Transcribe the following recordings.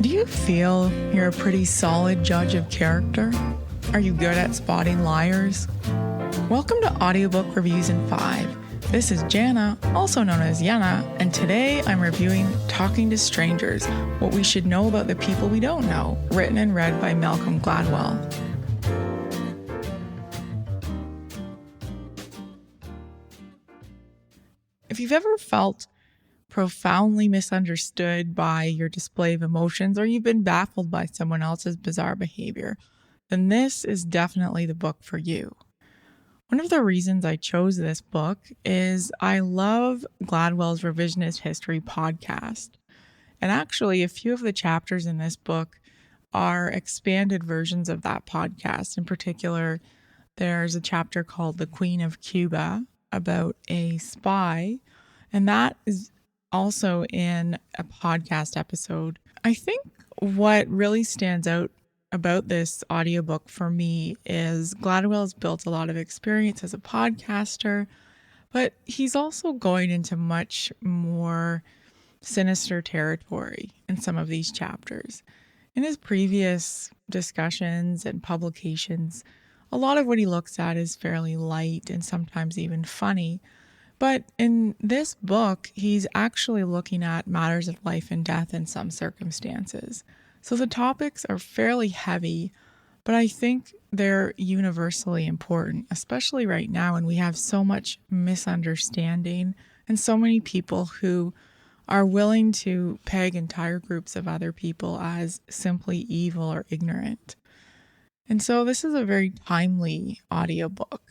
Do you feel you're a pretty solid judge of character? Are you good at spotting liars? Welcome to Audiobook Reviews in 5. This is Jana, also known as Yana, and today I'm reviewing Talking to Strangers, What We Should Know About the People We Don't Know, written and read by Malcolm Gladwell. If you've ever felt profoundly misunderstood by your display of emotions, or you've been baffled by someone else's bizarre behavior, then this is definitely the book for you. One of the reasons I chose this book is I love Gladwell's Revisionist History podcast. And actually, a few of the chapters in this book are expanded versions of that podcast. In particular, there's a chapter called The Queen of Cuba about a spy, and that is also in a podcast episode. I think what really stands out about this audiobook for me is Gladwell's built a lot of experience as a podcaster, but he's also going into much more sinister territory in some of these chapters. In his previous discussions and publications, a lot of what he looks at is fairly light and sometimes even funny. But in this book, he's actually looking at matters of life and death in some circumstances. So the topics are fairly heavy, but I think they're universally important, especially right now when we have so much misunderstanding and so many people who are willing to peg entire groups of other people as simply evil or ignorant. And so this is a very timely audiobook.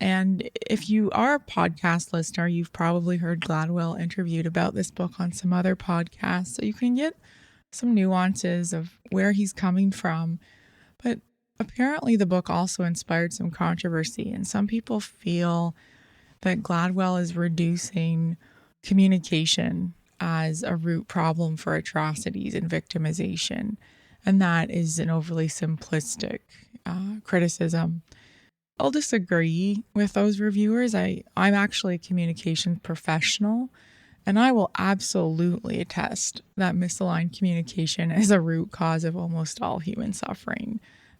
And if you are a podcast listener, you've probably heard Gladwell interviewed about this book on some other podcasts, so you can get some nuances of where he's coming from. But apparently the book also inspired some controversy, and some people feel that Gladwell is reducing communication as a root problem for atrocities and victimization, and that is an overly simplistic criticism. I'll disagree with those reviewers. I'm actually a communications professional, and I will absolutely attest that misaligned communication is a root cause of almost all human suffering.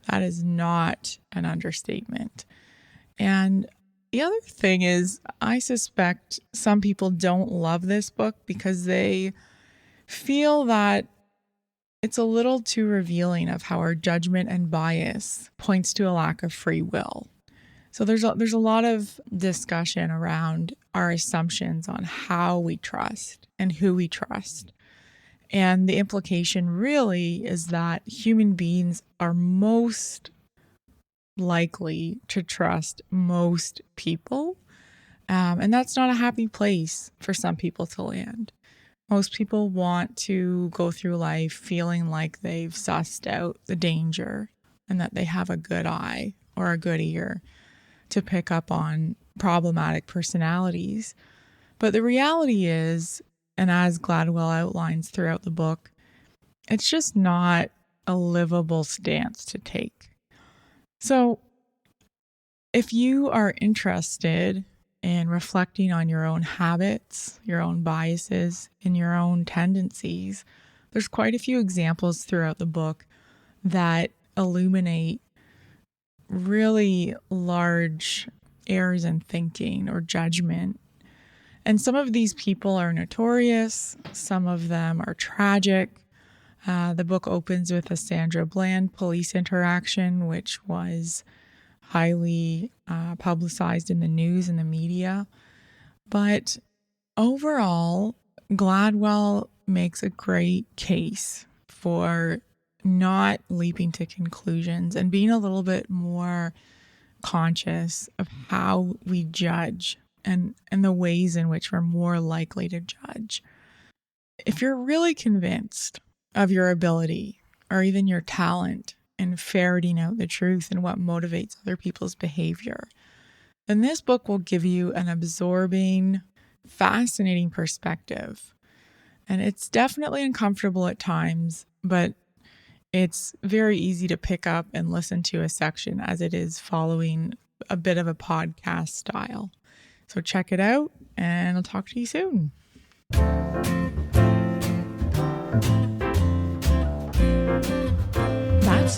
That is not an understatement. And the other thing is, I suspect some people don't love this book because they feel that it's a little too revealing of how our judgment and bias points to a lack of free will. So there's a lot of discussion around our assumptions on how we trust and who we trust. And the implication really is that human beings are most likely to trust most people. And that's not a happy place for some people to land. Most people want to go through life feeling like they've sussed out the danger and that they have a good eye or a good ear to pick up on problematic personalities. But the reality is, and as Gladwell outlines throughout the book, it's just not a livable stance to take. So if you are interested in reflecting on your own habits, your own biases, and your own tendencies, there's quite a few examples throughout the book that illuminate really large errors in thinking or judgment. And some of these people are notorious. Some of them are tragic. The book opens with a Sandra Bland police interaction, which was highly publicized in the news and the media. But overall, Gladwell makes a great case for not leaping to conclusions and being a little bit more conscious of how we judge and the ways in which we're more likely to judge. If you're really convinced of your ability or even your talent in ferreting out the truth and what motivates other people's behavior, then this book will give you an absorbing, fascinating perspective. And it's definitely uncomfortable at times, but it's very easy to pick up and listen to a section as it is following a bit of a podcast style. So check it out, and I'll talk to you soon.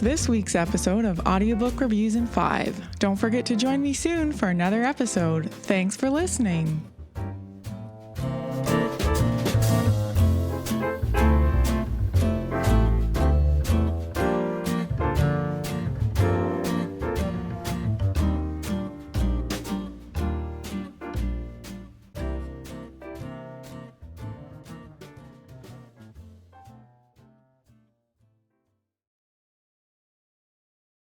this week's episode of Audiobook Reviews in 5. Don't forget to join me soon for another episode. Thanks for listening.